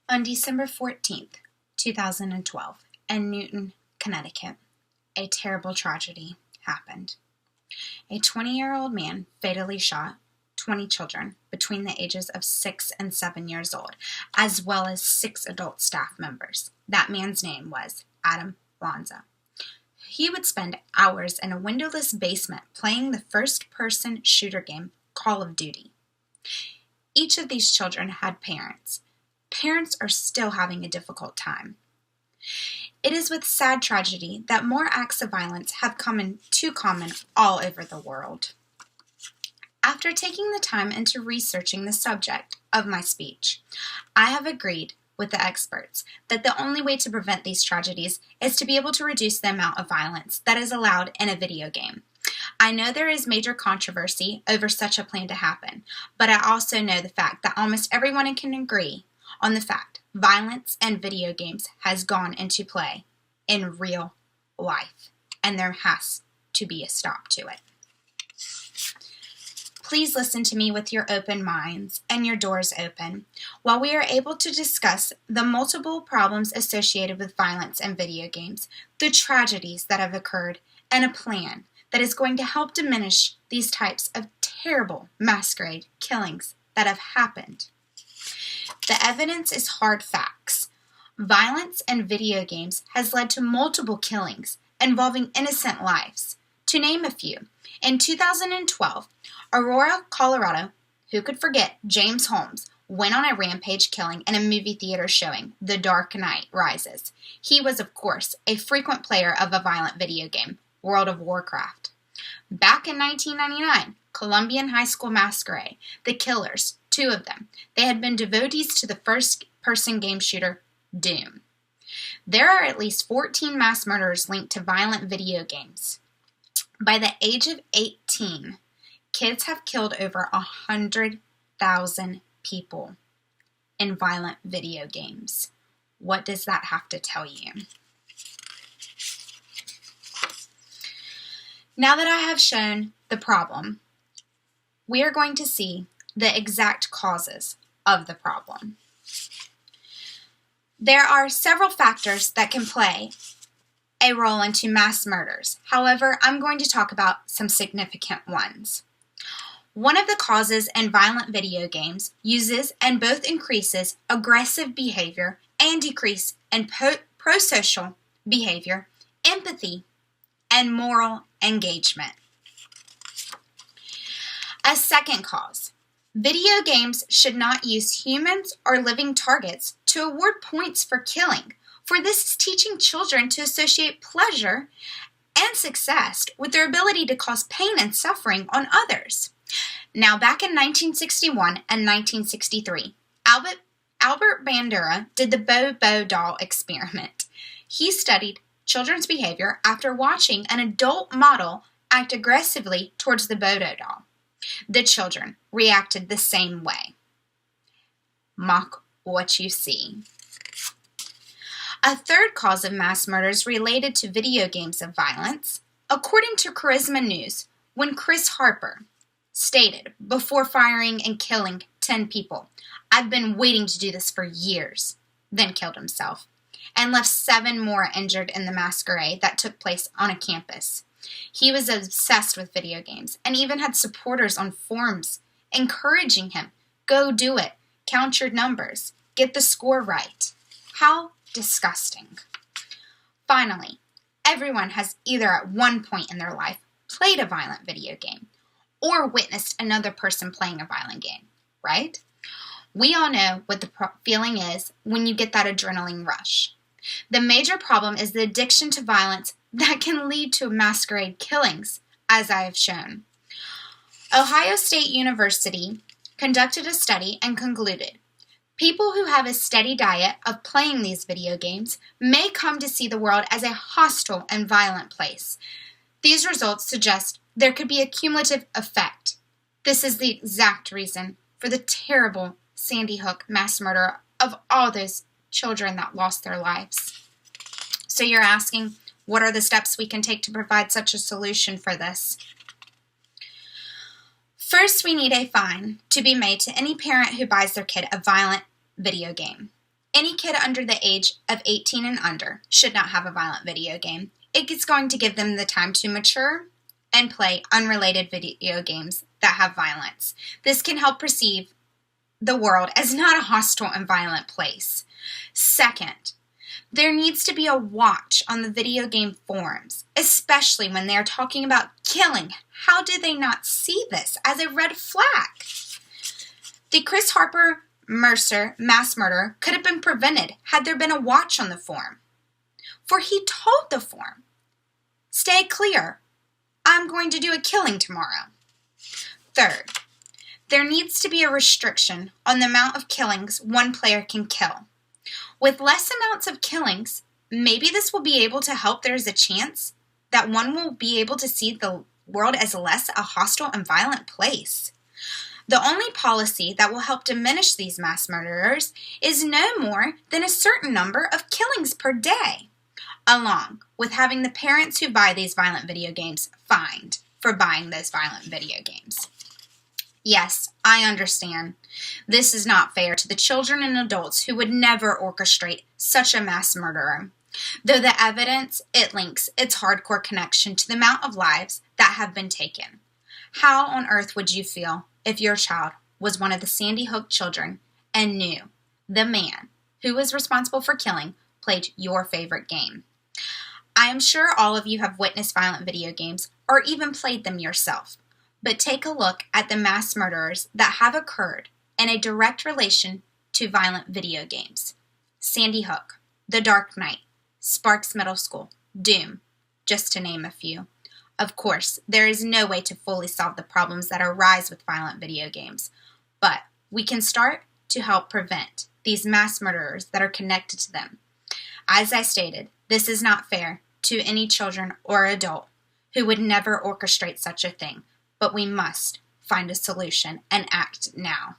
On December 14th, 2012, in Newton, Connecticut, a terrible tragedy happened. A 20-year-old man fatally shot 20 children between the ages of 6 and 7 years old, as well as 6 adult staff members. That man's name was Adam Lanza. He would spend hours in a windowless basement playing the first-person shooter game Call of Duty. Each of these children had parents. Parents are still having a difficult time. It is with sad tragedy that more acts of violence have come too common all over the world. After taking the time into researching the subject of my speech, I have agreed with the experts that the only way to prevent these tragedies is to be able to reduce the amount of violence that is allowed in a video game. I know there is major controversy over such a plan to happen, but I also know the fact that almost everyone can agree on the fact violence in video games has gone into play in real life, and there has to be a stop to it. Please listen to me with your open minds and your doors open while we are able to discuss the multiple problems associated with violence in video games, the tragedies that have occurred, and a plan that is going to help diminish these types of terrible masquerade killings that have happened. The evidence is hard facts. Violence in video games has led to multiple killings involving innocent lives. To name a few, in 2012, Aurora, Colorado, who could forget James Holmes, went on a rampage killing in a movie theater showing The Dark Knight Rises. He was, of course, a frequent player of a violent video game, World of Warcraft. Back in 1999, Columbian High School Masquerade, the killers, 2 of them, they had been devotees to the first-person game shooter, Doom. There are at least 14 mass murders linked to violent video games. By the age of 18, kids have killed over 100,000 people in violent video games. What does that have to tell you? Now that I have shown the problem, we are going to see the exact causes of the problem. There are several factors that can play a role into mass murders. However, I'm going to talk about some significant ones. One of the causes in violent video games uses and both increases aggressive behavior and decrease in prosocial behavior, empathy, and moral engagement. A second cause. Video games should not use humans or living targets to award points for killing, for this is teaching children to associate pleasure and success with their ability to cause pain and suffering on others. Now, back in 1961 and 1963, Albert Bandura did the Bobo doll experiment. He studied children's behavior after watching an adult model act aggressively towards the Bobo doll. The children reacted the same way. Mock what you see. A third cause of mass murders related to video games of violence, according to Charisma News, when Chris Harper stated before firing and killing 10 people, "I've been waiting to do this for years," then killed himself, and left 7 more injured in the masquerade that took place on a campus. He was obsessed with video games and even had supporters on forums encouraging him, "Go do it, count your numbers, get the score right." How disgusting. Finally, everyone has either at one point in their life played a violent video game or witnessed another person playing a violent game, right? We all know what the feeling is when you get that adrenaline rush. The major problem is the addiction to violence that can lead to masquerade killings, as I have shown. Ohio State University conducted a study and concluded people who have a steady diet of playing these video games may come to see the world as a hostile and violent place. These results suggest there could be a cumulative effect. This is the exact reason for the terrible Sandy Hook mass murder of all those children that lost their lives. So you're asking, what are the steps we can take to provide such a solution for this? First, we need a fine to be made to any parent who buys their kid a violent video game. Any kid under the age of 18 and under should not have a violent video game. It is going to give them the time to mature and play unrelated video games that have violence. This can help perceive the world as not a hostile and violent place. Second, there needs to be a watch on the video game forums, especially when they are talking about killing. How do they not see this as a red flag? The Chris Harper Mercer mass murder could have been prevented had there been a watch on the forum. For he told the forum, "Stay clear. I'm going to do a killing tomorrow." Third, there needs to be a restriction on the amount of killings one player can kill. With less amounts of killings, maybe this will be able to help. There's a chance that one will be able to see the world as less a hostile and violent place. The only policy that will help diminish these mass murderers is no more than a certain number of killings per day, along with having the parents who buy these violent video games fined for buying those violent video games. Yes, I understand. This is not fair to the children and adults who would never orchestrate such a mass murderer, though the evidence, it links its hardcore connection to the amount of lives that have been taken. How on earth would you feel if your child was one of the Sandy Hook children and knew the man who was responsible for killing played your favorite game? I am sure all of you have witnessed violent video games or even played them yourself, but take a look at the mass murderers that have occurred in a direct relation to violent video games. Sandy Hook, The Dark Knight, Sparks Middle School, Doom, just to name a few. Of course, there is no way to fully solve the problems that arise with violent video games, but we can start to help prevent these mass murderers that are connected to them. As I stated, this is not fair to any children or adult who would never orchestrate such a thing, but we must find a solution and act now.